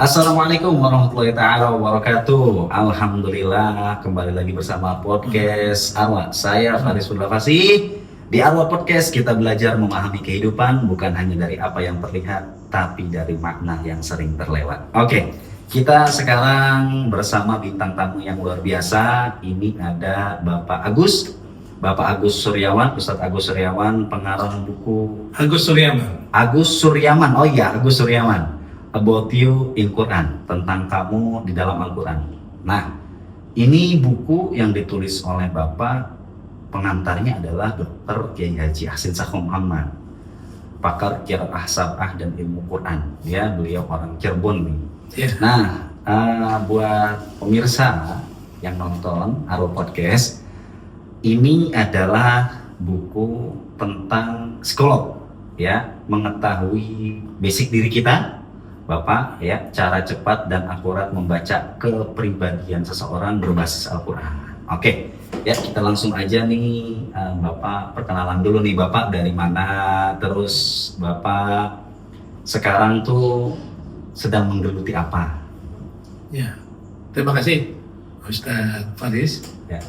Assalamualaikum warahmatullahi taala wabarakatuh. Alhamdulillah kembali lagi bersama podcast Arwa. Saya Faris Fasih. Di Arwa Podcast kita belajar memahami kehidupan bukan hanya dari apa yang terlihat, tapi dari makna yang sering terlewat. Oke, kita sekarang bersama bintang tamu yang luar biasa. Ini ada Bapak Agus Suryawan, Ustadz Agus Suryawan, pengarang buku Agus Suryaman. Agus Suryawan. About You in Quran, tentang kamu di dalam Al-Quran. Nah, ini buku yang ditulis oleh Bapak, pengantarnya adalah Dr. Kiai Haji Ahsin Sakho Muhammad, pakar qiraah sab'ah dan ilmu Quran. Beliau orang Cirebon nih. Yeah. Nah, buat pemirsa yang nonton Arwa Podcast, ini adalah buku tentang psikolog, mengetahui basic diri kita, Bapak, cara cepat dan akurat membaca kepribadian seseorang berbasis Al-Quran. Oke, kita langsung aja nih, Bapak perkenalan dulu nih, Bapak dari mana, terus Bapak sekarang tuh sedang menggeluti apa? Ya, terima kasih Ustadz Faris. Ya.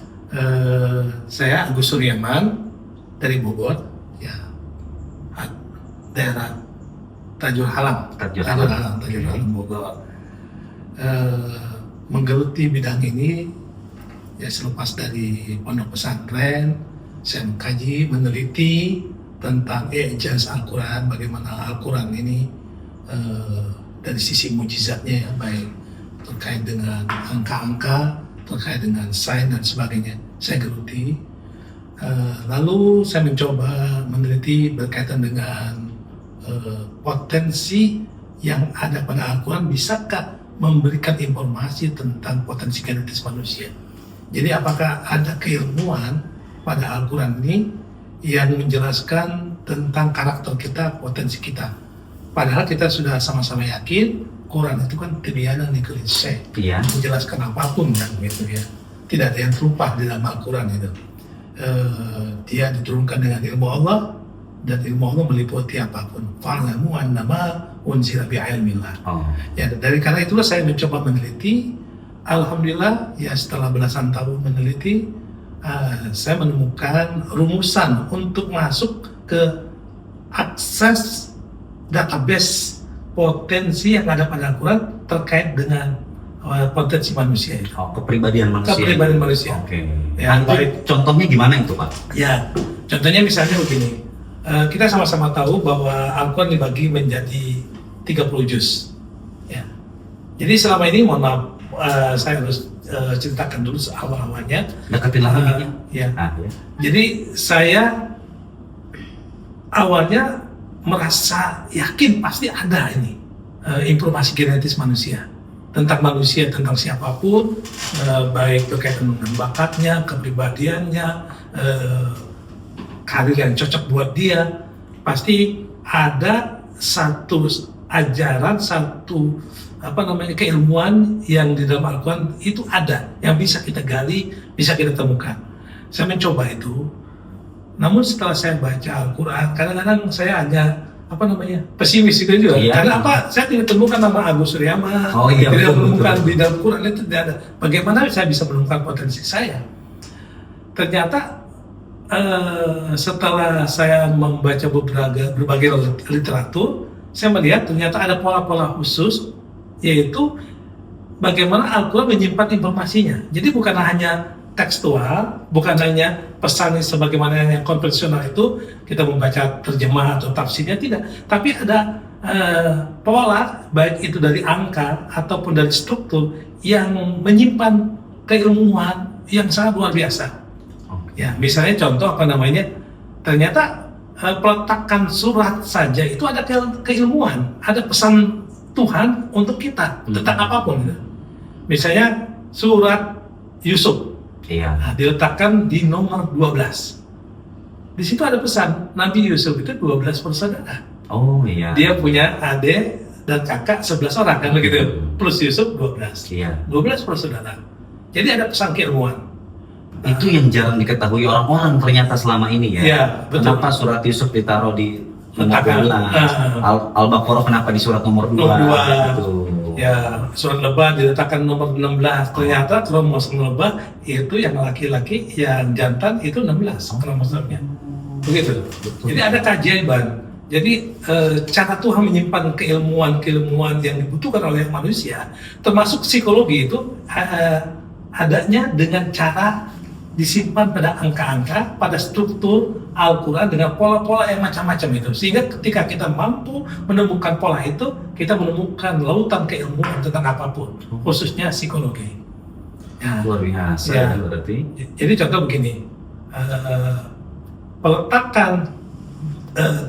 Saya Agus Suryaman dari Bogor, daerah Tajur Halang Bogor. Menggeluti bidang ini selepas dari pondok pesantren, saya mengkaji, meneliti tentang ijaz Al-Quran, bagaimana Al-Quran ini dari sisi mujizatnya, baik terkait dengan angka-angka, terkait dengan sains dan sebagainya. Saya geluti. Lalu saya mencoba meneliti berkaitan dengan potensi yang ada pada Al-Quran, bisakah memberikan informasi tentang potensi genetis manusia. Jadi apakah ada keilmuan pada Al-Quran ini yang menjelaskan tentang karakter kita, potensi kita. Padahal kita sudah sama-sama yakin Quran itu kan tibyana likulli syai', menjelaskan apapun kan gitu ya. Tidak ada yang terlupa di dalam Al-Quran itu. Dia diturunkan dengan ilmu Allah, dan ilmu Allah meliputi apapun. Fa'lamu annama unzila bi'ilmillah. Dari karena itulah saya mencoba meneliti. Alhamdulillah setelah belasan tahun meneliti, saya menemukan rumusan untuk masuk ke akses database potensi yang ada pada Al-Quran terkait dengan potensi manusia itu. Kepribadian manusia. Kepribadian manusia. Oke. Baik. Contohnya gimana itu, Pak? Contohnya misalnya begini. Kita sama-sama tahu bahwa Al-Quran dibagi menjadi 30 juz. Jadi selama ini, mohon maaf, saya harus ceritakan dulu awal-awalnya. Deketin lagi. Jadi saya awalnya merasa yakin pasti ada ini informasi genetis manusia, tentang manusia, tentang siapapun, baik berkaitan dengan bakatnya, kepribadiannya, karir yang cocok buat dia. Pasti ada satu ajaran, satu keilmuan yang di dalam Al-Quran itu ada, yang bisa kita gali, bisa kita temukan. Saya mencoba itu. Namun setelah saya baca Al-Quran, kadang-kadang saya hanya pesimis juga. Karena saya tidak temukan nama Agus Suryaman, tidak menemukan di dalam Quran itu tidak ada. Bagaimana saya bisa menemukan potensi saya? Ternyata setelah saya membaca berbagai literatur, saya melihat ternyata ada pola-pola khusus, yaitu bagaimana Al-Quran menyimpan informasinya. Jadi bukan hanya tekstual, bukan hanya pesan sebagaimana yang konvensional itu kita membaca terjemah atau tafsirnya, tidak. Tapi ada pola, baik itu dari angka ataupun dari struktur, yang menyimpan keilmuan yang sangat luar biasa. Misalnya contoh ternyata peletakan surat saja itu ada keilmuan, ada pesan Tuhan untuk kita tentang apapun. Misalnya surat Yusuf, diletakkan di nomor 12. Di situ ada pesan Nabi Yusuf itu 12 bersaudara. Dia punya adik dan kakak 11 orang kan begitu, plus Yusuf 12. 12 bersaudara. Jadi ada pesan keilmuan. Itu yang jarang diketahui orang-orang ternyata selama ini betul. Kenapa surat Yusuf ditaruh di nomor 12, Al-Baqarah kenapa di surat nomor 2 gitu. Ya, surat lebah diletakkan nomor 16. Ternyata kromosom lebah itu yang laki-laki, yang jantan itu 16 kromosomnya. Begitu. Betul. Jadi ada keajaiban. Jadi cara Tuhan menyimpan keilmuan yang dibutuhkan oleh manusia, termasuk psikologi itu adanya dengan cara disimpan pada angka-angka, pada struktur Al-Quran dengan pola-pola yang macam-macam itu. Sehingga ketika kita mampu menemukan pola itu, kita menemukan lautan keilmuan tentang apapun, khususnya psikologi. Ya. Luar biasa Ya. berarti. Jadi contoh begini, peletakan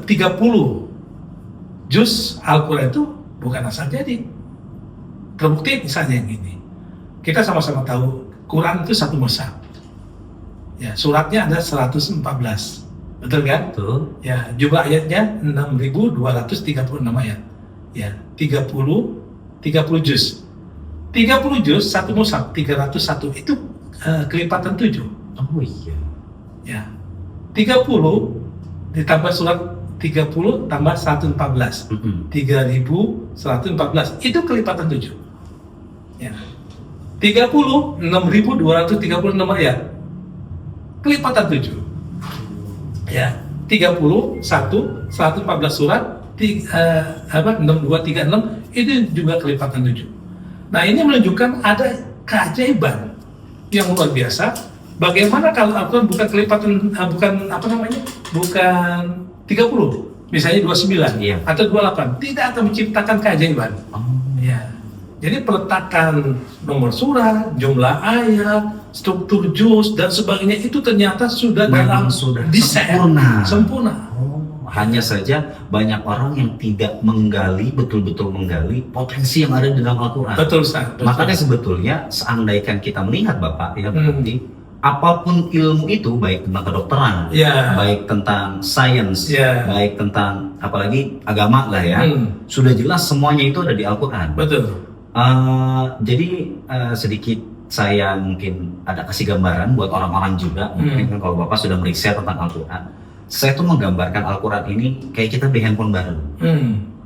30 juz Al-Quran itu bukan asal jadi. Terbukti misalnya yang ini. Kita sama-sama tahu Quran itu satu mushaf. Ya, suratnya ada 114. Betul kan? Betul. Ya, jumlah ayatnya 6.236 ayat. Ya, 30 juz. 30 juz satu mushaf 301 itu kelipatan 7. Oh iya. Ya. 30 ditambah surat 30 tambah 114. 3.114 itu kelipatan 7. Ya. 30 6.236 ayat. Kelipatan 7. Ya. 31 114 surat 6236 itu juga kelipatan 7. Nah, ini menunjukkan ada keajaiban yang luar biasa. Bagaimana kalau Al-Quran bukan kelipatan, bukan 30, misalnya 29 Iya. atau 28, tidak akan menciptakan keajaiban. Oh. Ya. Jadi peletakan nomor surat, jumlah ayat, struktur juz dan sebagainya itu ternyata sudah Memang dalam sudah desain sempurna. sempurna. Hanya saja banyak orang yang tidak betul-betul menggali potensi yang ada di dalam Al-Quran. Betul, Ustaz. Betul. Makanya sebetulnya seandaikan kita melihat Bapak ya berarti apapun ilmu itu, baik tentang kedokteran, Ya. baik tentang sains, Ya. baik tentang apalagi agama lah ya, sudah jelas semuanya itu ada di Al-Quran. Betul. Jadi sedikit saya mungkin ada kasih gambaran buat orang-orang juga, mungkin kan kalau Bapak sudah meriset tentang Al-Quran, saya tuh menggambarkan Al-Quran ini kayak kita beli handphone baru.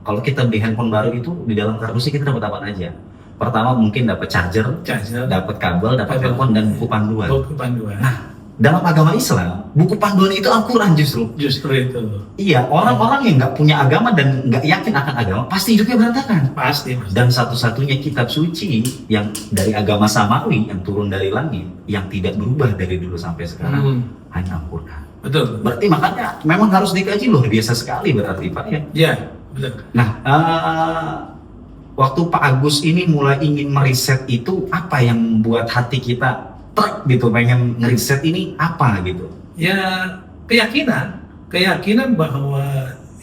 Kalau kita beli handphone baru itu di dalam kardusnya kita dapat apa aja? Pertama mungkin dapat charger, dapat kabel, dapat telepon dan buku panduan. Buku panduan. Nah, dalam agama Islam, buku panduan itu Al-Quran justru. Justru itu. Iya, orang-orang yang nggak punya agama dan nggak yakin akan agama, pasti hidupnya berantakan. Pasti. Dan satu-satunya kitab suci yang dari agama Samawi, yang turun dari langit, yang tidak berubah dari dulu sampai sekarang, hanya Al-Quran. Betul. Berarti makanya memang harus dikaji, luar biasa sekali berarti Pak ya. Ya, betul. Nah, waktu Pak Agus ini mulai ingin meriset itu, apa yang membuat hati kita trek gitu, pengen ngeriset ini apa gitu? Ya, keyakinan bahwa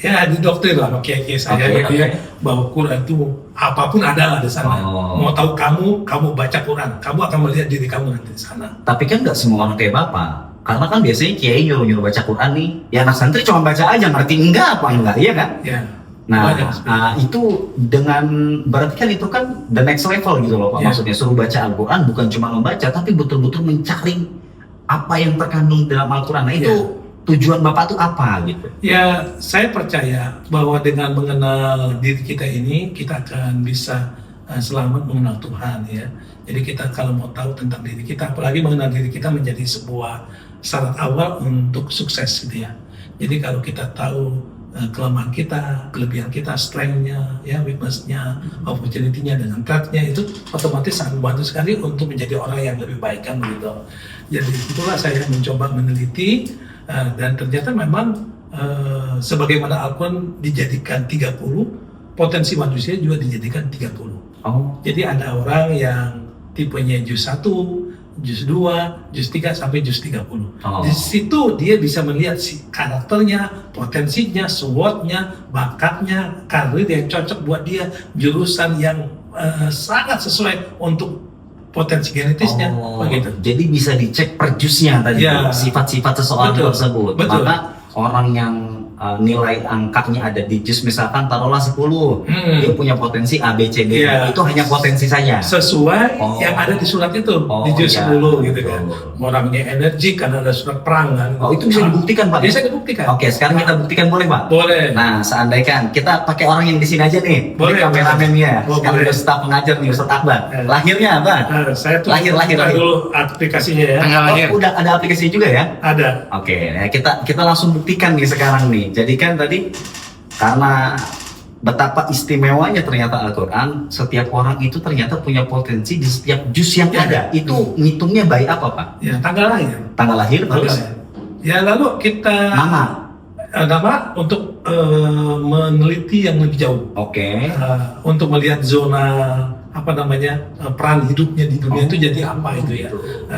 ya didoktrin lah kiai-kiai saya Oke, gitu ya, bahwa Quran itu apapun ada lah di sana. Oh. Mau tahu kamu baca Quran, kamu akan melihat diri kamu nanti di sana. Tapi kan nggak semua orang kayak Bapak. Karena kan biasanya kiai nyuruh baca Quran nih, ya anak santri cuma baca aja, ngerti enggak apa enggak, iya kan? Ya. Nah, Banyak. itu dengan berarti kan itu kan the next level gitu loh Pak. Ya. Maksudnya suruh baca Al-Quran bukan cuma membaca, tapi betul-betul mencari apa yang terkandung dalam Al-Quran. Nah, itu tujuan Bapak tuh apa gitu? Ya, saya percaya bahwa dengan mengenal diri kita ini, kita akan bisa selamat mengenal Tuhan ya. Jadi kita kalau mau tahu tentang diri kita, apalagi mengenal diri kita menjadi sebuah syarat awal untuk sukses gitu ya. Jadi kalau kita tahu kelemahan kita, kelebihan kita, strength-nya, ya, weakness-nya, opportunity-nya, dengan threat-nya, itu otomatis sangat membantu sekali untuk menjadi orang yang lebih baik kan begitu. Jadi itulah saya mencoba meneliti dan ternyata memang sebagaimana Al-Quran dijadikan 30, potensi manusia juga dijadikan 30. Oh. Jadi ada orang yang tipenya juz 1, juz 2, juz 3 sampai juz 30. Oh. Di situ dia bisa melihat si karakternya, potensinya, SWOT-nya, bakatnya, karir yang cocok buat dia, jurusan yang sangat sesuai untuk potensi genetisnya, begitu. Jadi bisa dicek per jusnya tadi, Ya. sifat-sifat seseorang Betul. tersebut. Betul. Maka orang yang nilai angkanya ada di juz misalkan taruhlah 10, dia punya potensi A, B, C, D, Iya. itu hanya potensi saja. Sesuai Oh. yang ada di surat itu, Oh, di juz iya. 10 gitu kan. Betul. Orangnya energik karena ada surat perang kan. Oh, itu bisa dibuktikan, Pak? Bisa dibuktikan. Oke, sekarang kita buktikan, boleh, Pak? Boleh. Nah, seandainya kita pakai orang yang di sini aja nih, Boleh. ini kameramennya, Oh, sekarang boleh. udah staf pengajar nih, Ustaz Akbar. Eh. Lahirnya apa? Nah, saya tuh Lahir. buka dulu aplikasinya ya. Tanggal lahir. Oh, udah ada aplikasi juga ya? Ada. Oke, ya kita langsung buktikan nih sekarang nih. Jadi kan tadi karena betapa istimewanya ternyata Al-Quran, setiap orang itu ternyata punya potensi di setiap juz yang Ya. ada. Itu ngitungnya by apa, Pak? Ya, tanggal lahir. Tanggal lahir terus Ya, lalu kita nama. nama untuk meneliti yang lebih jauh. Oke. Untuk melihat zona peran hidupnya di dunia Oh. itu jadi apa itu ya.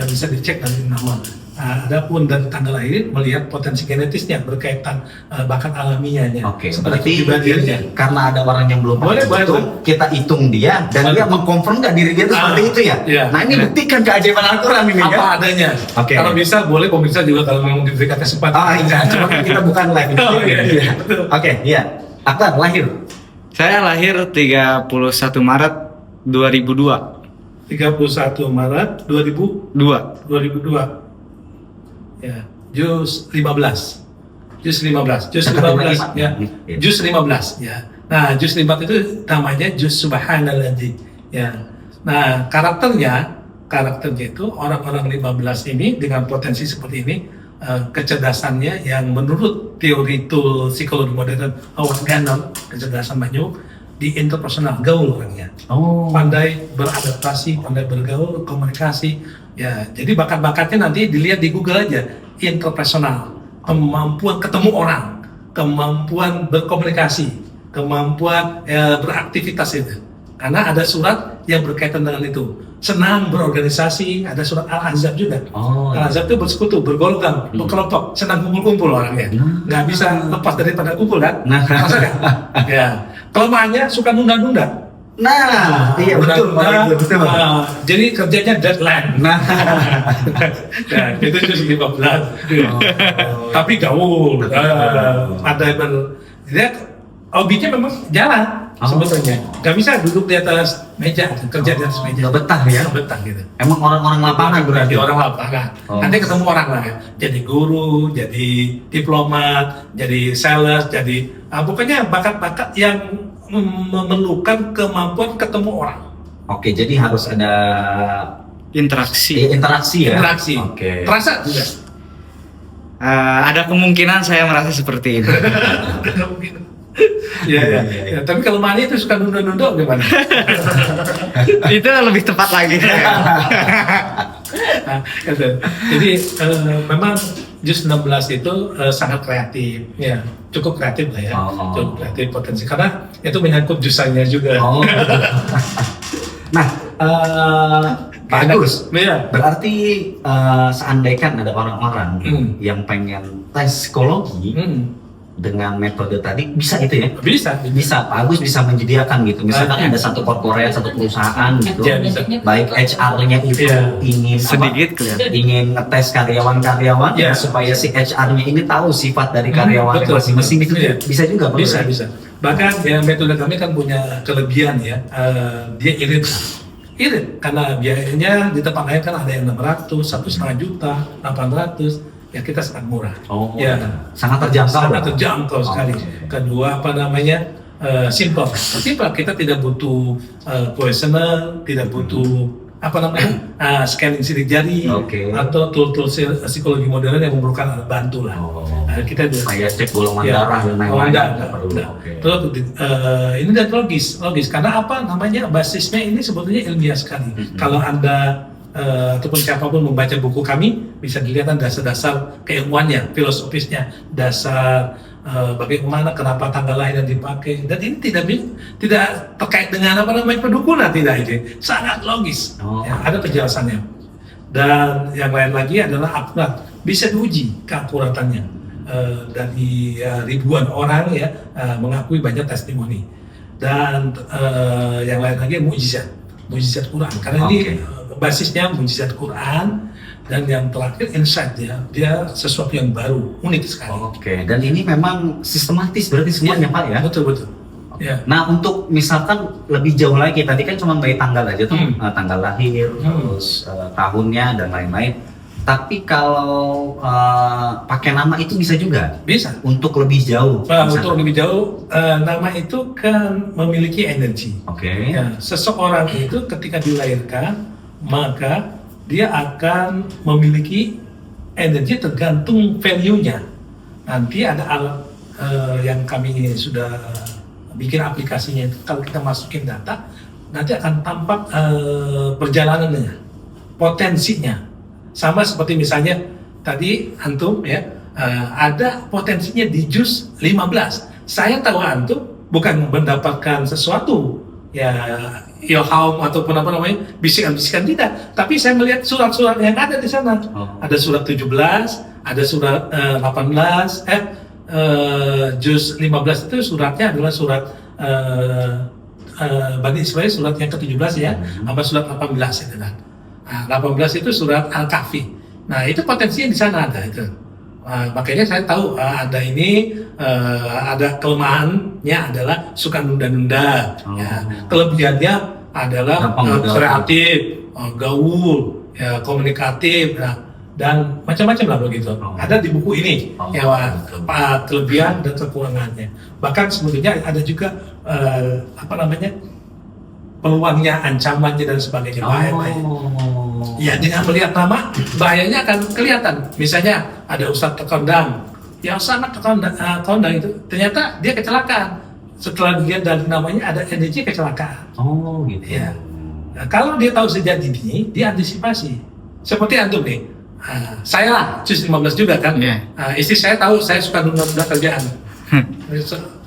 Bisa dicek dari nama. Adapun dari tanggal lahir melihat potensi genetisnya berkaitan bakat alamiahnya. Oke, Seperti berarti kepribadiannya. ini karena ada orang yang belum Boleh, pernah boleh, hitung, kita hitung dia dan Boleh. dia mengkonfirm nggak diri dia itu seperti itu ya. Iya. Nah ini buktikan keajaiban Al-Quran ini Apa kan. adanya. Oke. Kalau bisa boleh pemirsa juga kalau memang diberikan kesempatan. Ah iya, cuma kita bukan live. Oh, iya. Iya. Oke, iya. Akbar lahir Saya lahir 31 Maret 2002. 31 Maret 2. 2002. Ya, juz 15. Juz 15. Juz Dekat 15 lagi, Pak. ya. Iya. Juz 15 ya. Nah, juz 15 itu namanya juz subhanalladzi ya. Nah, karakternya itu orang-orang 15 ini dengan potensi seperti ini, kecerdasannya yang menurut teori tool psikologi modern Howard Gardner, kecerdasan banyak di interpersonal, gaul orangnya. Oh. Pandai beradaptasi, pandai bergaul, komunikasi. Ya, jadi bakat-bakatnya nanti dilihat di Google aja. Interpersonal, kemampuan ketemu orang, kemampuan berkomunikasi, kemampuan beraktivitas itu. Karena ada surat yang berkaitan dengan itu. Senang berorganisasi, ada surat Al-Ahzab juga. Oh. Al-Ahzab itu bersekutu, bergolongan, berkelompok, senang kumpul-kumpul orangnya. Nggak bisa lepas daripada kumpul kan? Nah. Masa kan? Ya. Kelemahannya suka nunda-nunda. Nah, iya betul, Nunda-nunda. Pak, betul. Jadi kerjanya deadline. Nah. Nah, itu juz 15. Tapi gaul, pandai dia hobinya memang jalan sebetulnya. Gak bisa duduk di atas meja, kerja di atas meja. Nggak betah ya? Nggak betah gitu. Emang orang-orang lapangan berarti. Jadi orang lapangan. Oh. Nanti ketemu orang lah ya. Jadi guru, jadi diplomat, jadi sales, jadi pokoknya bakat-bakat yang memerlukan kemampuan ketemu orang. Oke, jadi harus ada Interaksi. interaksi ya. Interaksi. Oke. Terasa juga. Ada kemungkinan saya merasa seperti itu. Ya, Iya, ya, iya, iya. ya. Tapi kalau Mani itu suka nunda-nunda gimana? Itu lebih tepat lagi. Nah, gitu. Jadi memang juz 16 itu sangat kreatif, ya cukup kreatif lah ya, Oh. cukup kreatif potensi karena itu menyangkut jusannya juga. Oh. Nah, Pak Agus, Ya. berarti seandainya ada orang-orang yang pengen tes psikologi dengan metode tadi, bisa itu ya? Bisa. Bisa, Pak Agus bisa menyediakan gitu. Misalkan ada satu corporate, satu perusahaan gitu, Ya, bisa. baik HR-nya itu Iya. ingin Sedikit kelihatan. ingin ngetes karyawan-karyawan Iya. supaya si HR-nya ini tahu sifat dari karyawan betul. masing-masing itu Iya. bisa juga, Pak? Bisa, bisa. Bahkan ya metode kami kan punya kelebihan ya, dia irit. Irit karena biayanya di tempat lain kan ada yang 600, 1,5 juta, 800, ya kita sangat murah. Oh, Ya. sangat terjangkau. Sangat terjangkau sekali. Oke. Kedua simple. Simple, kita tidak butuh questionnaire, tidak butuh scanning sidik jari Oke. atau tool-tool psikologi modern yang memerlukan alat bantu lah. Oh. Kita Kayak cek golongan Ya. darah dan Oh, lain-lain. enggak, Nggak perlu. enggak. Oke. Terus ini dan logis karena basisnya ini sebetulnya ilmiah sekali. Kalau Anda ataupun siapapun membaca buku kami bisa dilihat dasar-dasar keilmuannya, filosofisnya, dasar bagaimana kenapa tanggal lahir yang dipakai, dan ini tidak terkait dengan pendukunan, tidak, ini sangat logis. Oh. Ya, ada penjelasannya. Dan yang lain lagi adalah akurat, bisa diuji keakuratannya. Dari ribuan orang ya mengakui banyak testimoni, dan yang lain lagi mukjizat Quran, karena ini basisnya mukjizat Quran Dan yang terakhir insight dia sesuatu yang baru, unik sekali. Oke, dan ini memang sistematis berarti semuanya Pak ya? Betul. Ya. Nah untuk misalkan lebih jauh lagi, tadi kan cuma dari tanggal aja tuh, tanggal lahir, terus tahunnya dan lain-lain. Tapi kalau pakai nama itu bisa juga? Bisa. Untuk lebih jauh? Nah, untuk lebih jauh, nama itu kan memiliki energi. Oke. Ya, seseorang itu ketika dilahirkan, maka dia akan memiliki energi tergantung value-nya. Nanti ada alat yang kami sudah bikin aplikasinya itu, kalau kita masukin data, nanti akan tampak perjalanannya, potensinya. Sama seperti misalnya tadi antum ya, ada potensinya di jus 15. Saya tahu antum bukan mendapatkan sesuatu ya ilham ataupun apa namanya bisikan-bisikan tidak, tapi saya melihat surat-surat yang ada di sana. Ada surat 17, ada surat 18, juz 15 itu suratnya adalah surat Bani Israil, surat yang ke-17 ya, sama surat 18 itu kan. Nah, 18 itu surat Al-Kahfi. Nah, itu potensinya di sana ada itu. Makanya saya tahu ada ini, ada kelemahannya adalah suka nunda-nunda, ya. Kelebihannya adalah kreatif, gaul, ya, komunikatif, dan macam-macam lah begitu. Ada di buku ini, ya, kelebihan dan kekurangannya. Bahkan sebetulnya ada juga peluangnya, ancamannya dan sebagainya. Ya, dengan melihat nama, bahayanya akan kelihatan. Misalnya ada Ustadz Kondang yang sangat kondang itu, ternyata dia kecelakaan. Setelah dia dari namanya ada energi kecelakaan. Gitu. Ya. Nah, kalau dia tahu sejak dini, dia antisipasi. Seperti antum nih, saya lah, jus 15 juga kan. Istri saya tahu saya suka nunda-nunda kerjaan.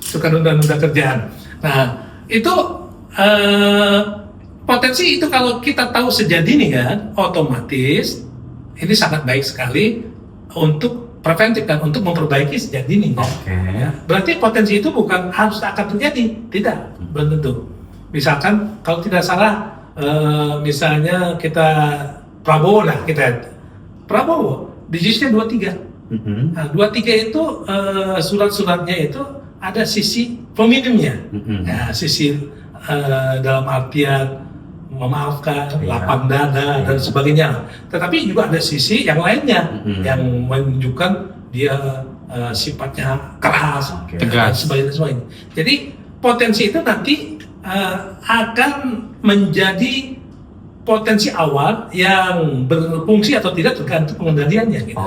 Suka nunda-nunda kerjaan. Nah, itu potensi itu kalau kita tahu sejak dini kan, otomatis ini sangat baik sekali untuk preventif kan, untuk memperbaiki sejak dini. Ya. Berarti potensi itu bukan harus akan terjadi, tidak, belum tentu. Misalkan kalau tidak salah, misalnya kita Prabowo di jusnya 23. Nah, 23 itu surat-suratnya itu ada sisi peminimnya, ya, sisi dalam artian memaafkan, lapang dada dan sebagainya. Tetapi juga ada sisi yang lainnya yang menunjukkan dia sifatnya keras, tegas, dan sebagainya. Jadi potensi itu nanti akan menjadi potensi awal yang berfungsi atau tidak tergantung pengendaliannya. Gitu.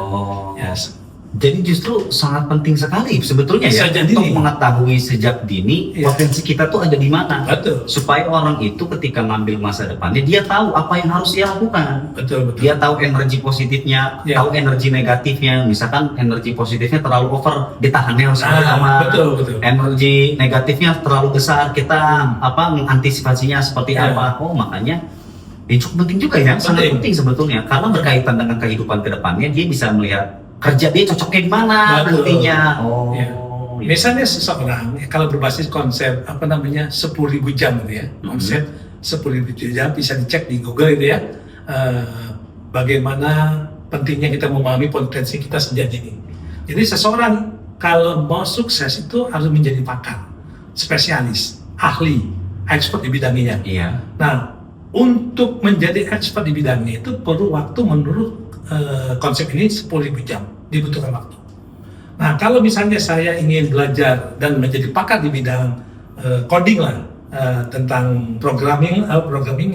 Jadi justru sangat penting sekali sebetulnya ya untuk mengetahui sejak dini potensi kita tuh ada di mana. Betul. Supaya orang itu ketika ngambil masa depannya dia tahu apa yang harus dia lakukan. Betul. Dia tahu energi positifnya, tahu energi negatifnya. Misalkan energi positifnya terlalu over, ditahannya harus sama. Betul. Energi negatifnya terlalu besar, kita mengantisipasinya seperti apa. Makanya ini cukup penting juga ya, sangat penting sebetulnya karena berkaitan dengan kehidupan kedepannya. Dia bisa melihat kerja dia cocoknya di mana nantinya. Misalnya seseorang kalau berbasis konsep 10.000 jam gitu ya, konsep 10.000 jam bisa dicek di Google itu ya. Bagaimana pentingnya kita memahami potensi kita sejak dini. Jadi seseorang kalau mau sukses itu harus menjadi pakar, spesialis, ahli, expert di bidangnya. Nah, untuk menjadi expert di bidangnya itu perlu waktu menurut konsep ini 10.000 jam dibutuhkan waktu. Nah, kalau misalnya saya ingin belajar dan menjadi pakar di bidang coding lah, tentang programming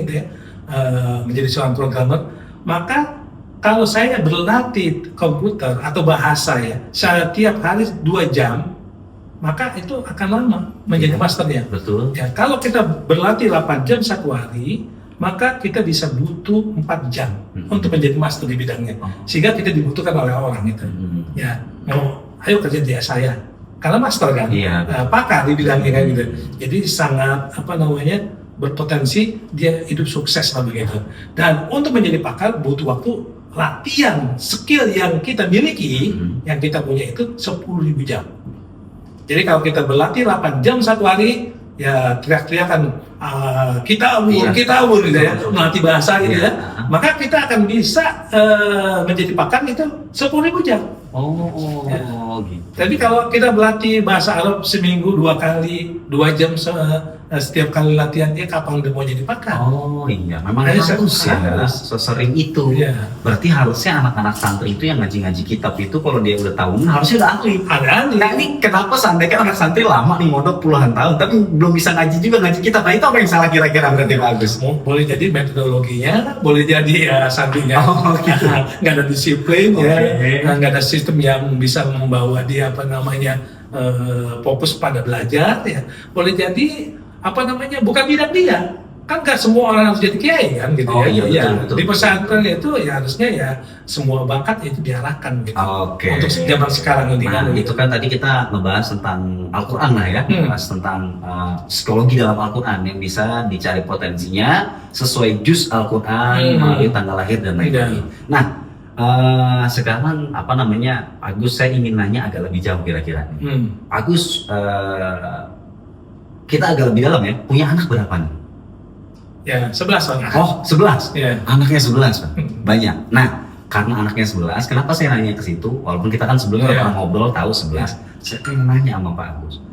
gitu ya, menjadi seorang programmer, maka kalau saya berlatih komputer atau bahasa ya, setiap hari 2 jam, maka itu akan lama menjadi masternya. Betul. Ya, kalau kita berlatih 8 jam satu hari, maka kita bisa butuh 4 jam untuk menjadi master di bidangnya, sehingga kita dibutuhkan oleh orang itu. Ya, ayo kerja di saya, karena master kan, pakar di bidangnya kan gitu. Jadi sangat berpotensi dia hidup sukses lah begitu. Dan untuk menjadi pakar butuh waktu, latihan, skill yang kita miliki, yang kita punya itu 10.000 jam. Jadi kalau kita berlatih 8 jam satu hari, ya teriak-teriakan kita Iya. abur gitu ya, Betul. melatih bahasa gitu Iya. ya, maka kita akan bisa menjadi pakar itu 10.000 jam. Oh, Ya. gitu. Tapi kalau kita berlatih bahasa Arab seminggu 2 kali, 2 jam setiap kali latihan, dia kapan udah mau jadi pakar? Oh iya, memang Harus, harus ya, harus. sesering itu. Iya. Berarti harusnya anak-anak santri itu yang ngaji-ngaji kitab itu kalau dia udah tahunan harusnya udah ahli. Ada ahli. Nah ini kenapa seandainya kan anak santri lama nih mondok puluhan tahun tapi belum bisa ngaji juga ngaji kitab. Nah itu apa yang salah kira-kira berarti Pak Agus? Boleh jadi metodologinya, boleh jadi ya santrinya Oh, gitu. nggak ada disiplin Oke. ya, nggak ada sistem yang bisa membawa dia fokus pada belajar ya. Boleh jadi bukan bidang dia. Kan nggak semua orang harus jadi kiai kan gitu Oh, ya. iya, Ya, betul. di pesantren itu ya harusnya ya semua bakat itu diarahkan gitu. Oke. Untuk zaman sekarang ini Nah, kan. itu kan tadi kita ngebahas tentang Al-Quran lah ya, ngebahas tentang psikologi dalam Al-Quran yang bisa dicari potensinya sesuai juz Al-Quran, melalui tanggal lahir dan lain-lain. Nah, sekarang Agus, saya ingin nanya agak lebih jauh kira-kira. Agus, kita agak lebih dalam ya, punya anak berapa nih? Ya 11 orang. Oh, 11. Ya. Anaknya 11, Pak. Banyak. Nah, karena anaknya 11, kenapa saya nanya ke situ? Walaupun kita kan sebelumnya Iya. pernah ngobrol tahu 11. Saya pengen nanya sama Pak Agus.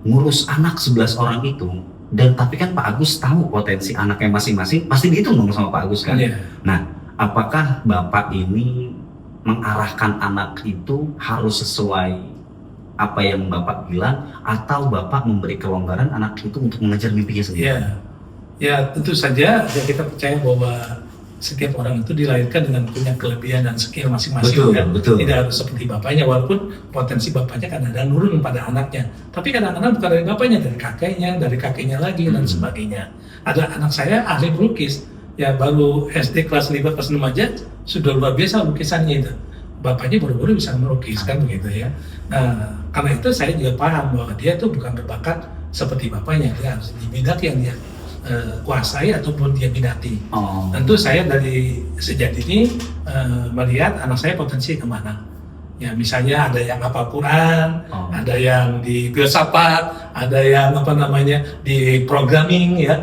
Ngurus anak 11 orang itu, dan tapi kan Pak Agus tahu potensi anaknya masing-masing, pasti dihitung dong sama Pak Agus kan? Iya. Nah, apakah Bapak ini mengarahkan anak itu harus sesuai apa yang Bapak bilang, atau Bapak memberi kelonggaran anak itu untuk mengejar mimpinya sendiri? Ya, ya tentu saja ya kita percaya bahwa setiap orang itu dilahirkan dengan punya kelebihan dan skill masing-masing. Betul, kan? betul. Tidak harus seperti bapaknya, walaupun potensi bapaknya kadang-kadang nurun pada anaknya. Tapi kadang-kadang bukan dari bapaknya, dari kakeknya lagi dan sebagainya. Ada anak saya ahli melukis, ya baru SD kelas 5 kelas 6 aja sudah luar biasa lukisannya itu. Bapaknya baru-baru bisa melukis kan begitu ya. Nah, karena itu saya juga paham bahwa dia tuh bukan berbakat seperti bapaknya, dia harus di bidang yang dia kuasai ataupun dia minati. Oh. Tentu saya dari sejak ini melihat anak saya potensi kemana. Ya misalnya ada yang hafal Quran, ada yang di filsafat, ada yang di programming ya,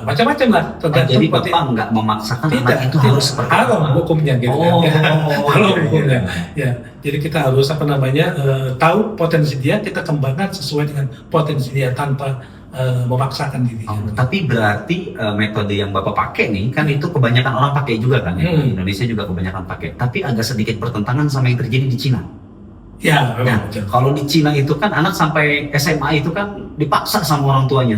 macam-macam lah. Jadi Bapak nggak memaksakan anak itu harus seperti haram apa? hukumnya gitu Oh, ya. Haram iya, hukumnya. iya. Ya, jadi kita harus tahu potensi dia, kita kembangkan sesuai dengan potensi dia tanpa memaksakan diri. Tapi berarti metode yang Bapak pakai nih, kan itu kebanyakan orang pakai juga kan, ya? Di Indonesia juga kebanyakan pakai. Tapi agak sedikit bertentangan sama yang terjadi di Cina. Ya, Nah, kalau di Cina itu kan anak sampai SMA itu kan dipaksa sama orang tuanya.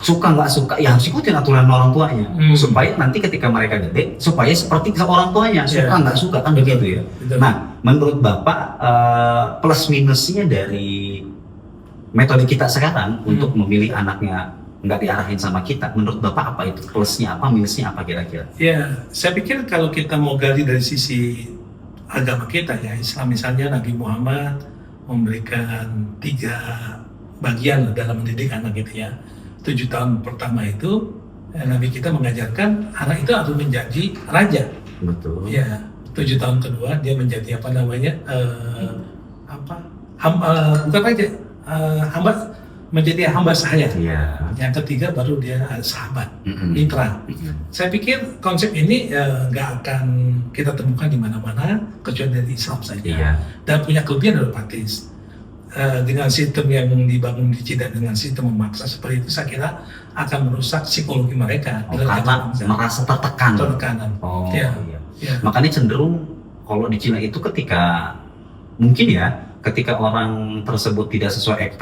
Suka nggak suka, ya harus ikutin aturan orang tuanya. Supaya nanti ketika mereka gede, supaya seperti orang tuanya, suka nggak suka kan begitu ya. Betul. Nah, menurut Bapak plus minusnya dari metode kita sekarang untuk memilih anaknya nggak diarahin sama kita, menurut Bapak apa itu? Plusnya apa, minusnya apa kira-kira? Ya, saya pikir kalau kita mau gali dari sisi agama kita ya, Islam misalnya Nabi Muhammad memberikan 3 bagian dalam mendidik anak gitu ya. 7 tahun pertama itu Nabi kita mengajarkan anak itu harus menjadi raja. Betul. Ya, 7 tahun kedua dia menjadi bukan raja, menjadi hamba saya. Iya. Yang ketiga baru dia sahabat, mitra. Saya pikir konsep ini nggak akan kita temukan di mana-mana kecuali dari Islam saja. Iya. Dan punya kelebihan dan praktis. Dengan sistem yang dibangun di Cina dengan sistem memaksa seperti itu, saya kira akan merusak psikologi mereka. Karena merasa tertekan. Tertekanan. Oh, Ya. iya. Ya. Makanya cenderung kalau di Cina itu ketika orang tersebut tidak sesuai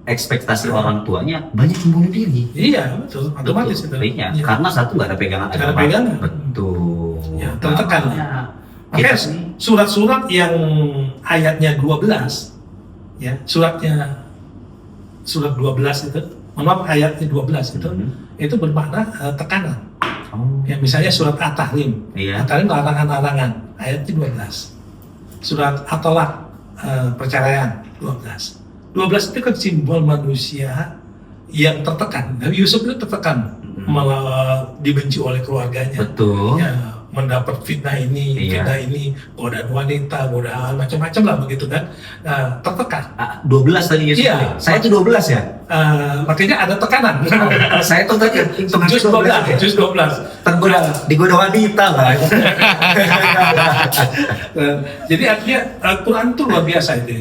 ekspektasi orang tuanya, banyak yang bunuh diri. Iya, betul. Otomatis itu. Iya. Iya. Karena satu nggak ada pegangan Nggak ada agama. pegangan. Betul. Ya, tertekan. Makanya Makanya kita sih surat-surat yang ayatnya 12, ya surat 12 itu, ayatnya 12 itu bermakna tekanan. Oh. Ya, misalnya surat At-Tahrim, Iya. At-Tahrim larangan-larangan, ayatnya 12. Surat At-Tolak, perceraian, 12. 12 itu kan simbol manusia yang tertekan. Nabi Yusuf itu tertekan, malah dibenci oleh keluarganya. Betul. Ya, mendapat fitnah ini, Iya. fitnah ini, godaan wanita, godaan macam-macam lah begitu kan, tertekan. 12 tadi ya? Iya. Saya tuh 12 ya? Makanya ada tekanan. Saya tuh tadi hitungan Juz 12, juz 12. tergoda digoda wanita lah. Jadi artinya Al-Quran itu luar biasa itu.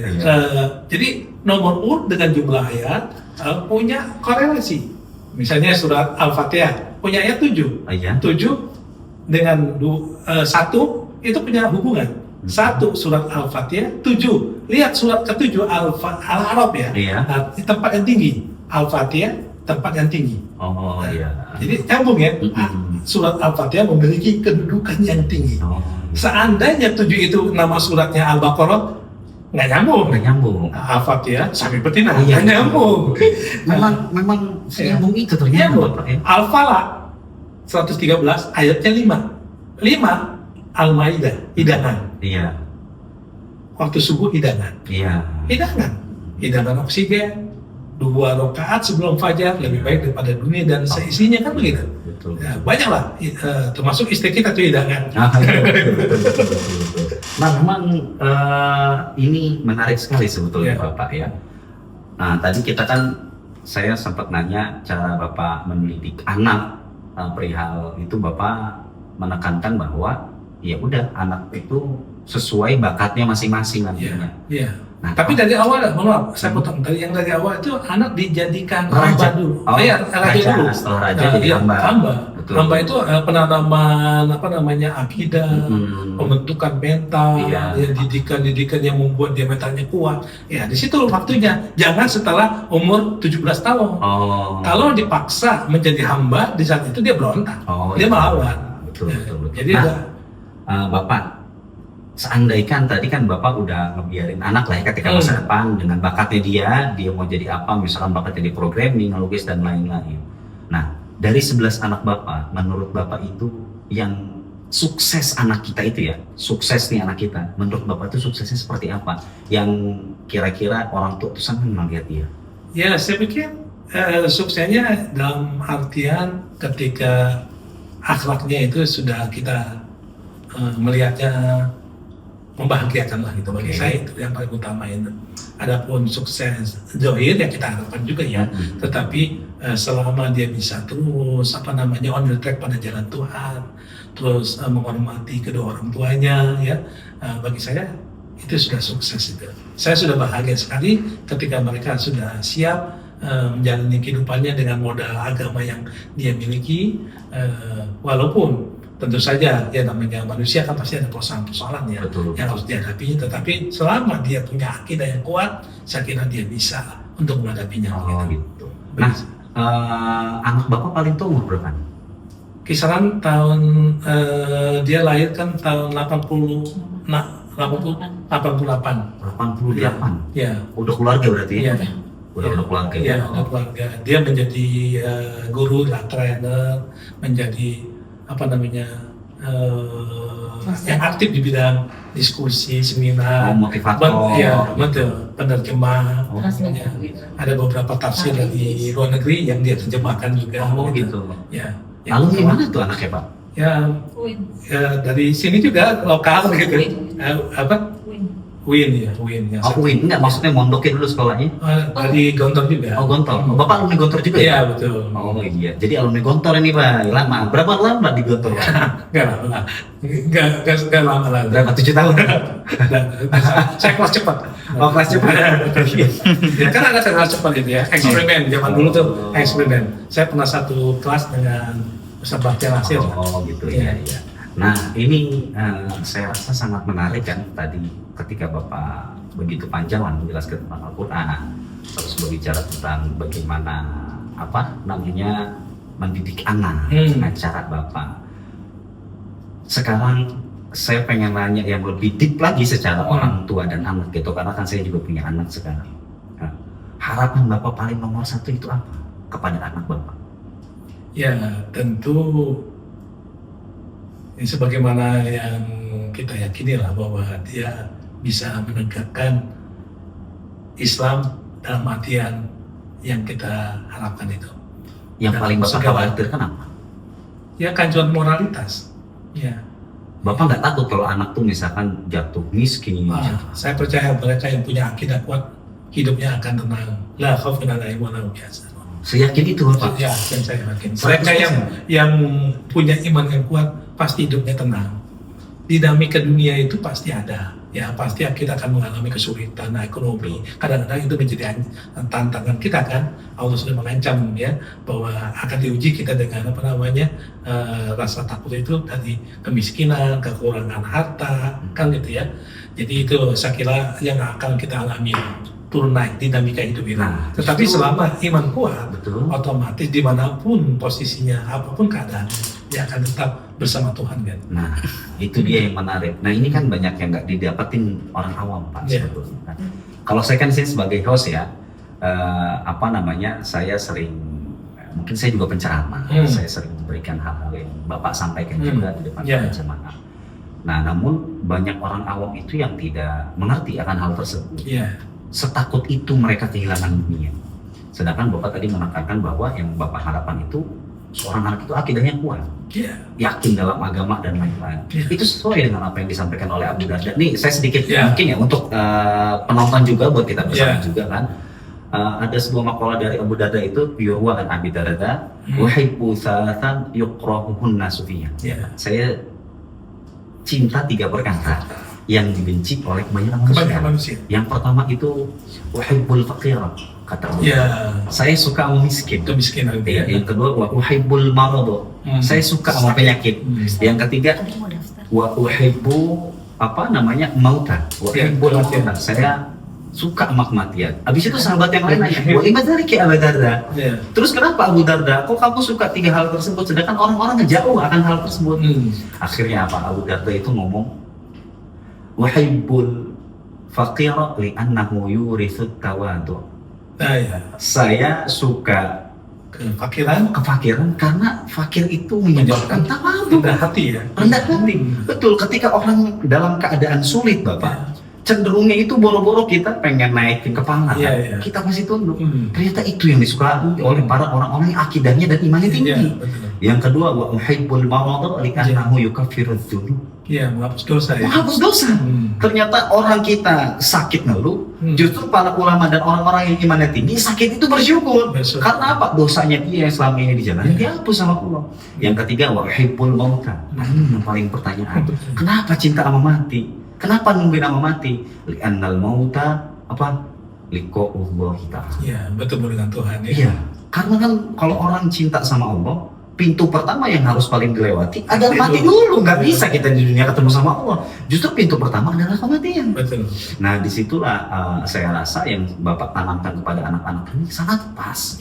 Jadi nomor urut dengan jumlah ayat punya korelasi. Misalnya surat Al-Fatihah punya ayat 7. Iya. 7 dengan 1 itu punya hubungan. 1 surat Al-Fatihah, 7. Lihat surat ke-7 Al-Arab ya. Iya. Nah, di tempat yang tinggi. Al-Fatihah tempat yang tinggi. Oh iya. Jadi nyambung ya. Mm-mm. Surat Al-Fatihah memiliki kedudukan yang tinggi. Oh, Seandainya 7 itu nama suratnya Al-Baqarah, nggak nyambung. nggak nyambung. Al-Fatihah sampai betina, Iya. nggak nyambung. Memang nyambung itu ternyata Nyambung. Bapak ya. Al-Falaq 113 ayatnya 5. 5 Al-Maidah, hidangan. Iya. Waktu subuh hidangan. Iya. Hidangan oksigen. 2 rakaat sebelum fajar lebih baik daripada dunia dan seisinya kan begitu. Betul. Ya, banyak lah, termasuk istri kita tuh hidangan. Nah, memang ini menarik sekali sebetulnya Ya. Bapak ya. Nah, tadi kita kan saya sempat nanya cara Bapak mendidik anak perihal itu Bapak menekankan bahwa ya udah anak itu sesuai bakatnya masing-masing nantinya. Iya. Nah, Tapi dari awal, mohon maaf, saya potong. Dari awal itu anak dijadikan Raja. hamba dulu. Oh, Raja raja. dulu. Setelah raja jadi iya, hamba. Betul. Hamba itu penanaman akidah, Mm-mm. pembentukan mental, Iya. ya, didikan yang membuat dia mentalnya kuat. Ya, di situ waktunya. Jangan setelah umur 17 tahun. Oh. Kalau dipaksa menjadi hamba, di saat itu dia berontak. Oh, Dia iya. melawan. Betul, Ya, betul, betul. Jadi Nah, ada- Bapak, seandaikan tadi kan Bapak udah ngebiarin anak lah ya ketika masa depan dengan bakatnya dia mau jadi apa, misalkan bakat jadi programming, ngelukis dan lain-lain. Nah, dari 11 anak Bapak, menurut Bapak itu yang sukses anak kita itu ya, sukses nih anak kita, menurut Bapak itu suksesnya seperti apa? Yang kira-kira orang tua itu sangat melihat dia. Ya, saya pikir suksesnya dalam artian ketika akhlaknya itu sudah kita melihatnya membahagiakan lah gitu bagi Oke. saya, itu yang paling utama itu. Adapun sukses zohir ya kita harapkan juga ya, Hmm. tetapi selama dia bisa terus on the track pada jalan Tuhan, terus menghormati kedua orang tuanya ya, bagi saya itu sudah sukses itu. Saya sudah bahagia sekali ketika mereka sudah siap menjalani kehidupannya dengan modal agama yang dia miliki, walaupun tentu saja ya namanya manusia kan pasti ada persoalan-persoalan ya Betul. yang harus dihadapinya, tetapi selama dia punya akidah yang kuat, saya kira dia bisa untuk menghadapinya. Oh gitu. Nah, anak Bapak paling tua umur berapa? Kisaran tahun dia lahir kan tahun 88. 88. Ya. Udah keluarga berarti? Iya. Udah keluarga Ya, ya? ada keluarga. Dia menjadi guru, trainer, menjadi yang aktif di bidang diskusi, seminar, Motivator. ya, betul, penerjemah. Oh, Ya. Ada beberapa tafsir dari luar negeri yang dia terjemahkan juga. Oh gitu. Ya. Lalu gimana tuh anaknya Pak? Ya, dari sini juga lokal gitu. Win ya. Oh Win, enggak maksudnya mondokin dulu sekolahnya? Dari Gontor juga. Oh Gontor, Bapak alumni Gontor juga ya? Iya, betul. Oh iya, jadi alumni Gontor ini Pak, lama. Berapa lama di Gontor Pak? Enggak lama. Enggak lama lah. Berapa, 7 tahun? Saya kelas cepat. Oh kelas cepat? Ya, kan ada kelas cepat gitu ya, eksperimen. Zaman dulu tuh eksperimen. Saya pernah satu kelas dengan Ustaz Bakhtiar Nasir. Oh gitu ya. Nah ini saya rasa sangat menarik kan tadi ketika Bapak begitu panjang lah menjelaskan tentang Al-Quran, terus berbicara tentang bagaimana mendidik anak dengan cara Bapak. Sekarang saya pengen nanya yang lebih deep lagi secara orang tua dan anak gitu, karena kan saya juga punya anak sekarang. Nah, harapan Bapak paling nomor 1 itu apa kepada anak Bapak? Ya tentu ini sebagaimana yang kita yakini lah bahwa dia bisa menegakkan Islam dalam artian yang kita harapkan itu. Yang Dan paling Bapak segala- khawatirkan apa? Ya kanjuan moralitas. Ya Bapak nggak takut kalau anak tuh misalkan jatuh miskin? Saya percaya mereka yang punya akidah kuat hidupnya akan tenang. La khaufun alaihim wa la hum yahzanun. Seyakin itu Bapak? Ya, dan saya yakin. Mereka yang punya iman yang kuat pasti hidupnya tenang. Dinamika dunia itu pasti ada. Ya, pasti kita akan mengalami kesulitan ekonomi. Kadang-kadang itu menjadi tantangan kita kan. Allah sudah mengancam ya bahwa akan diuji kita dengan rasa takut itu dari kemiskinan, kekurangan harta, kan gitu ya. Jadi itu saya kira yang akan kita alami turun naik dinamika hidup itu. Nah, tetapi selama iman kuat, betul. otomatis dimanapun posisinya, apapun keadaan, dia akan tetap bersama Tuhan kan. Nah, itu dia yang menarik. Nah, ini kan banyak yang nggak didapatin orang awam Pak sebetulnya. Nah, kalau saya kan sih sebagai host ya, saya sering, mungkin saya juga penceramah, saya sering memberikan hal-hal yang Bapak sampaikan juga di depan jemaah. Nah, namun banyak orang awam itu yang tidak mengerti akan hal tersebut. Setakut itu mereka kehilangan dunia. Sedangkan Bapak tadi menekankan bahwa yang Bapak harapkan itu seorang anak itu akidahnya kuat, yakin dalam agama dan lain-lain. Itu sesuai dengan apa yang disampaikan oleh Abu Darda. Nih saya sedikit mungkin ya untuk penonton juga buat kita bersama juga kan. Ada sebuah makalah dari Abu Darda itu yurwa an Abi Darda uhibbu salatan yukrahuhun nasu fiyya. Saya cinta 3 perkara yang dibenci oleh kebanyakan manusia. Yang pertama itu uhibbul faqir, kata Allah. Saya suka sama miskin. Kemiskinan. Yang kedua wa uhibbul marad. Saya suka sama penyakit. Yang ketiga wa uhibbu mauta. Wa uhibbul mauta. Saya suka sama kematian. Habis itu sahabat yang lain nanya, "Wa lima dzalika Abu Darda?" Terus kenapa Abu Darda? Kok kamu suka 3 hal tersebut sedangkan orang-orang ngejauh akan hal tersebut? Akhirnya apa? Abu Darda itu ngomong Wahibbul faqira li'annahu yurithut tawadu. Saya suka kefakiran karena fakir itu menyebabkan tawadu. Rendah hati ya. Rendah hati. Betul, ketika orang dalam keadaan sulit Bapak, cenderungnya itu boro-boro kita pengen naikin kepala. Kita masih tunduk. Ternyata itu yang disukai oleh para orang-orang yang akidahnya dan imannya tinggi. Yang kedua, wa uhibbul marad li'annahu yukaffirudz dzunub. Menghapus dosa ya. Menghapus dosa. Ternyata orang kita sakit ngeluh, justru para ulama dan orang-orang yang imannya tinggi sakit itu bersyukur. Karena apa? Dosanya dia yang selama ini dijalani dihapus sama Allah. Yang ketiga, wa uhibbul mauta. Nah, ini yang paling pertanyaan. Kenapa cinta sama mati? Kenapa nungguin sama mati? Li'annal mauta liqa'ullahi ta'ala. Bertemu dengan Tuhan ya. Iya. Karena kan kalau orang cinta sama Allah, pintu pertama yang harus paling dilewati adalah mati dulu. Nggak bisa kita di dunia ketemu sama Allah. Justru pintu pertama adalah kematian. Betul. Nah disitulah saya rasa yang Bapak tanamkan kepada anak-anak ini sangat pas.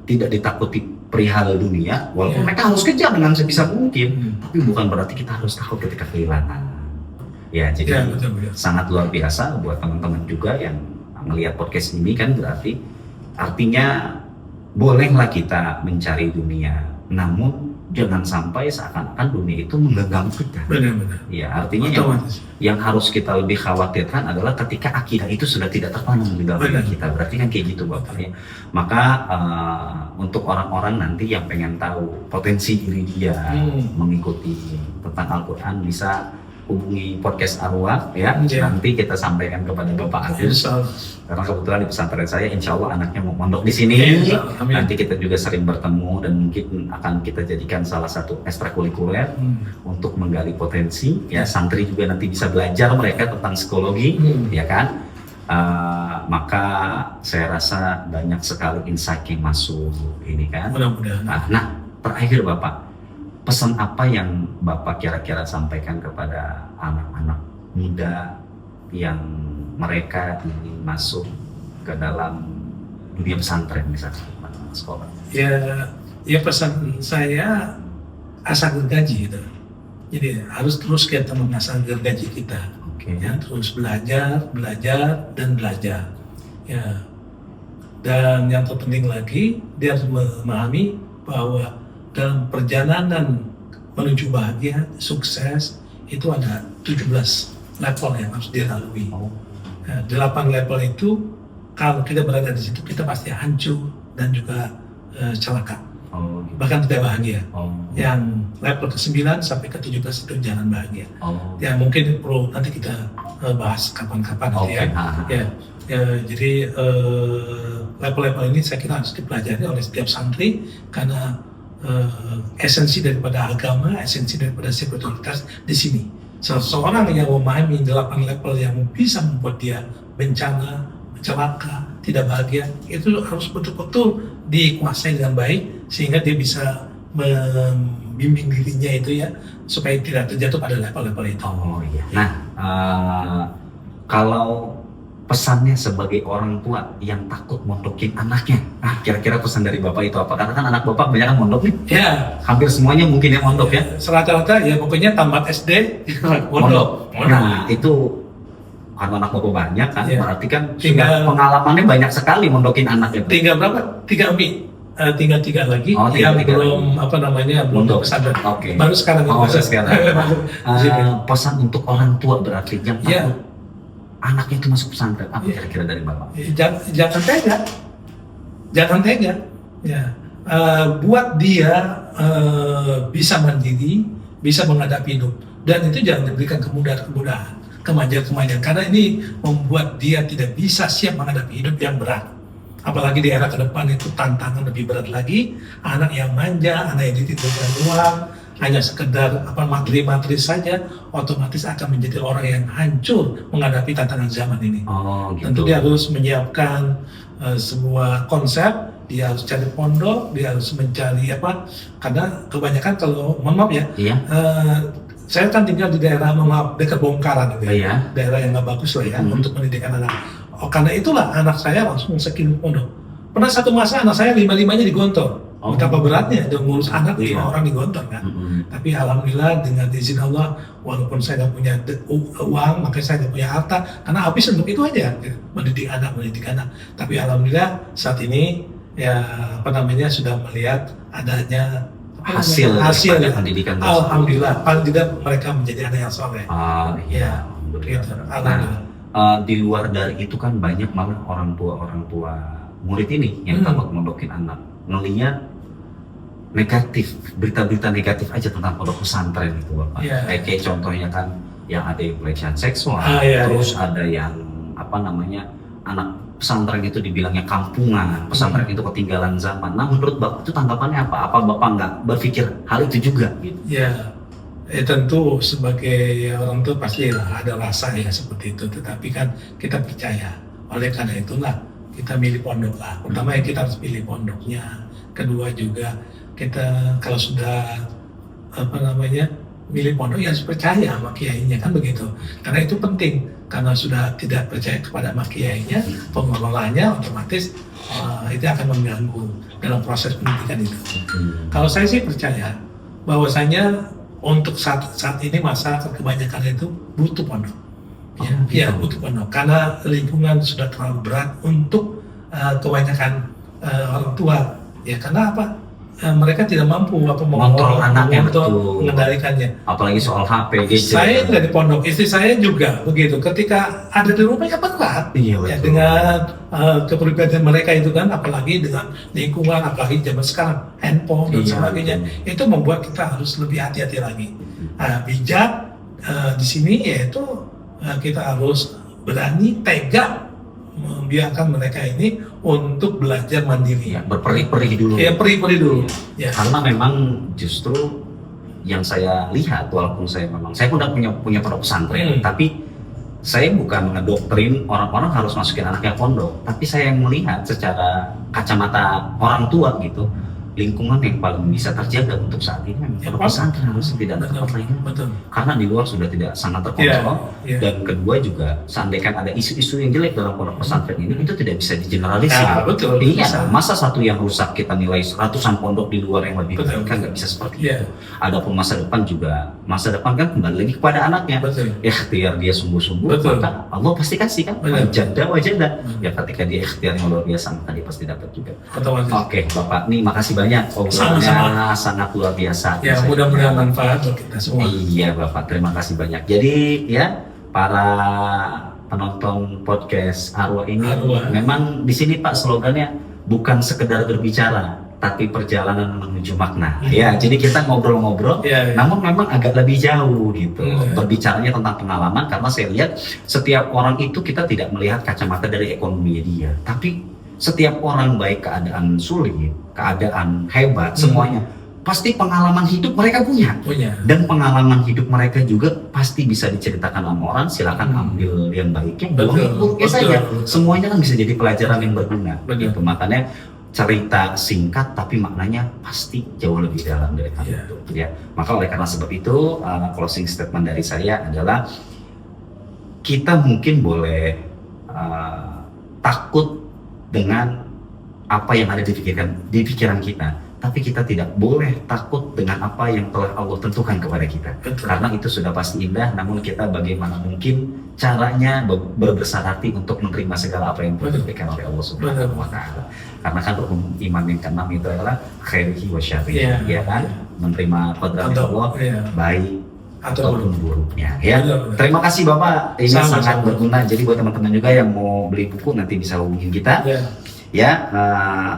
Tidak ditakuti perihal dunia, walaupun mereka harus kejar dengan sebisa mungkin. Tapi bukan berarti kita harus takut ketika kehilangan. Jadi sangat luar biasa buat teman-teman juga yang melihat podcast ini kan berarti artinya bolehlah kita mencari dunia. Namun jangan sampai seakan-akan dunia itu menggenggam kita. Benar-benar. Ya, artinya yang harus kita lebih khawatirkan adalah ketika akidah itu sudah tidak tertanam di dalam diri kita. Berarti kan kayak gitu Bapak ya. Maka untuk orang-orang nanti yang pengen tahu potensi diri dia mengikuti tentang Al-Quran bisa hubungi podcast Arwah ya. Nanti kita sampaikan kepada Bapak Agus. Karena kebetulan di pesantren saya insya Allah anaknya mau mondok di sini. Nanti kita juga sering bertemu dan mungkin akan kita jadikan salah satu ekstrakurikuler untuk menggali potensi. Ya santri juga nanti bisa belajar mereka tentang psikologi, ya kan. Maka saya rasa banyak sekali insight yang masuk ini kan. Mudah-mudahan. Nah terakhir Bapak, pesan apa yang Bapak kira-kira sampaikan kepada anak-anak muda yang mereka ingin masuk ke dalam dunia pesantren misalnya sekolah? Ya pesan saya asal gergaji itu. Jadi harus terus kita mengasah gergaji kita. Terus belajar dan belajar. Dan yang terpenting lagi dia harus memahami bahwa dalam perjalanan menuju bahagia, sukses itu ada 17 level yang harus dilalui. 8 level itu kalau kita berada di situ kita pasti hancur dan juga celaka. Oh, gitu. bahkan tidak bahagia. Oh. Yang level ke-9 sampai ke-17 itu jangan bahagia. Oh. Ya mungkin perlu nanti kita bahas kapan-kapan nanti Oke. ya. Jadi level-level ini saya kira harus dipelajari oleh setiap santri karena esensi daripada agama, esensi daripada spiritualitas di sini. Seseorang yang memahami 8 level yang bisa membuat dia bencana, celaka, tidak bahagia, itu harus betul-betul dikuasai dengan baik sehingga dia bisa membimbing dirinya itu ya supaya tidak terjatuh pada level-level itu. Oh iya. Nah, kalau pesannya sebagai orang tua yang takut mondokin anaknya, kira-kira pesan dari Bapak itu apa? Karena kan anak Bapak banyak kan mondok nih. Ya, Hampir semuanya mungkin yang mondok ya. Serata-rata ya pokoknya tamat SD mondok. Nah, itu karena anak Bapak banyak kan, Iya. berarti kan Tinggal- sudah pengalamannya banyak sekali mondokin anak itu. Tinggal berapa? 3 Umi. Tinggal 3 lagi Oh, yang tiga belum belum Mondok. pesantren. Oke. Baru sekarang. Oh, baru sekarang. Baru. Pesan untuk orang tua berarti yang Iya. takut anaknya itu masuk pesantren, apa Iya. kira-kira dari Bapak? Jangan tega, jangan tega. Ya, buat dia bisa mandiri, bisa menghadapi hidup, dan itu jangan diberikan kemudahan-kemudahan, kemanja-kemanja, karena ini membuat dia tidak bisa siap menghadapi hidup yang berat. Apalagi di era ke depan itu tantangan lebih berat lagi. Anak yang manja, anak yang dititipkan uang, hanya sekedar materi-materi saja, otomatis akan menjadi orang yang hancur menghadapi tantangan zaman ini. Oh, gitu. Tentu dia harus menyiapkan semua konsep, dia harus cari pondok, dia harus mencari karena kebanyakan kalau mohon maaf ya, Iya. saya kan tinggal di daerah dekat Bongkaran gitu ya, Iya. daerah yang nggak bagus lah ya Hmm. untuk pendidikan anak. Karena itulah anak saya langsung sekilu pondok. Pernah satu masa anak saya 5-5-nya digontor. Oh. Betapa beratnya dia ngurus anak 5 Iya. orang digontor kan. Mm-mm. Tapi alhamdulillah dengan izin Allah, walaupun saya nggak punya uang, makanya saya nggak punya harta, karena habis untuk itu aja, gitu. mendidik anak. Tapi alhamdulillah saat ini ya sudah melihat adanya Hasil hasil daripada ya. pendidikan tersebut. Alhamdulillah, paling tidak mereka menjadi anak yang soleh. Iya. Gitu. Nah, Alhamdulillah. di luar dari itu kan banyak malah orang tua murid ini yang takut mondokin anak, ngelihat negatif, berita-berita negatif aja tentang pondok pesantren itu Bapak. Iya. Kayak contohnya kan yang ada yang pelecehan seksual, Iya, terus ada yang anak pesantren itu dibilangnya kampungan, pesantren itu ketinggalan zaman. Nah menurut Bapak itu tanggapannya apa? Apa Bapak nggak berpikir hal itu juga gitu? Ya, tentu sebagai orang tua pasti ada rasa ya seperti itu. Tetapi kan kita percaya. Oleh karena itulah kita milih pondok lah. Pertama ya kita harus pilih pondoknya. Kedua juga kita kalau sudah milih pondok ya harus percaya sama kiainya kan begitu. Karena itu penting. Karena sudah tidak percaya kepada sama kiainya, pengelolanya otomatis itu akan mengganggu dalam proses pendidikan itu. Kalau saya sih percaya bahwasanya untuk saat ini masyarakat kebanyakan itu butuh pondok. Ya, butuh pondok karena lingkungan sudah terlalu berat untuk kebanyakan orang tua. Ya karena apa? Mereka tidak mampu Mengontrol anaknya, betul. mengendalikannya. Apalagi soal HP, gadget. Saya dari pondok, istri saya juga begitu. Ketika ada di rumah ya berat. Iya, Ya, betul. dengan kepribadian mereka itu kan, apalagi dengan lingkungan, apalagi zaman sekarang handphone dan Iya, sebagainya, betul. itu membuat kita harus lebih hati-hati lagi. Bijak di sini yaitu kita harus berani, tega membiarkan mereka ini untuk belajar mandiri. Ya, berperih-perih dulu. Ya perih-perih dulu. Ya. Karena memang justru yang saya lihat, walaupun saya pun udah punya pondok pesantren, tapi saya bukan ngedoktrin orang-orang harus masukin anaknya pondok, tapi saya yang melihat secara kacamata orang tua gitu, lingkungan yang paling bisa terjaga untuk saat ini memang pondok pesantren harus tidak ada tempat lain. Betul. Karena di luar sudah tidak sangat terkontrol. Iya. Dan kedua juga, seandainya ada isu-isu yang jelek dalam pondok pesantren ini, itu tidak bisa digeneralisir. Ya, betul. Iya, Bisa. masa satu yang rusak kita nilai ratusan pondok di luar yang lebih Betul. baik, kan nggak bisa seperti Iya. itu. Adapun masa depan kan kembali lagi kepada anaknya. Betul. Ikhtiar dia sungguh-sungguh, Betul. maka Allah pasti kasih kan. Betul. Wajada. Ya ketika dia ikhtiar yang luar biasa, maka dia pasti dapat juga. Otomatis. Oke, Bapak, nih makasih banyak. Obrolannya sangat luar biasa. Ya, Saya- mudah-mudahan manfaat untuk kita semua. Iya Bapak, terima kasih banyak. Jadi ya para penonton podcast Arwah ini Arwah. memang di sini Pak slogannya bukan sekedar berbicara, tapi perjalanan menuju makna. Ya, jadi kita ngobrol-ngobrol, Ya, ya. namun memang agak lebih jauh gitu. Hmm. Berbicaranya tentang pengalaman, karena saya lihat setiap orang itu kita tidak melihat kacamata dari ekonomi dia, tapi setiap orang baik keadaan sulit, keadaan hebat, semuanya pasti pengalaman hidup mereka punya. Dan pengalaman hidup mereka juga pasti bisa diceritakan sama orang. Silakan ambil yang baiknya, buang yang buruknya saja. Semuanya kan bisa jadi pelajaran yang berguna. Betul. Gitu. Makanya cerita singkat tapi maknanya pasti jauh lebih dalam dari itu. Ya. Maka oleh karena sebab itu closing statement dari saya adalah kita mungkin boleh takut dengan apa yang ada di pikiran kita, tapi kita tidak boleh takut dengan apa yang telah Allah tentukan kepada kita. Betul. Karena itu sudah pasti indah, namun kita bagaimana mungkin caranya berbesar hati untuk menerima segala apa yang diberikan oleh Allah Subhanahu wa Ta'ala. Karena kan rukun iman yang keenam itu adalah khairihi wa syarrihi, ya kan? Menerima qadar Allah, baik ataupun buruknya, ya. Terima kasih Bapak, ini sangat berguna. Jadi buat teman-teman juga yang mau beli buku nanti bisa hubungin kita. Ya,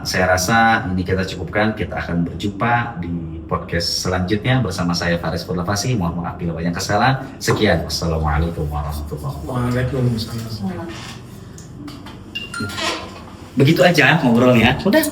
saya rasa ini kita cukupkan. Kita akan berjumpa di podcast selanjutnya bersama saya Faris Furlafasi. Mohon maaf bila banyak kesalahan. Sekian. Wassalamualaikum warahmatullahi wabarakatuh. Waalaikumsalam. Begitu aja ngobrolnya. Udah.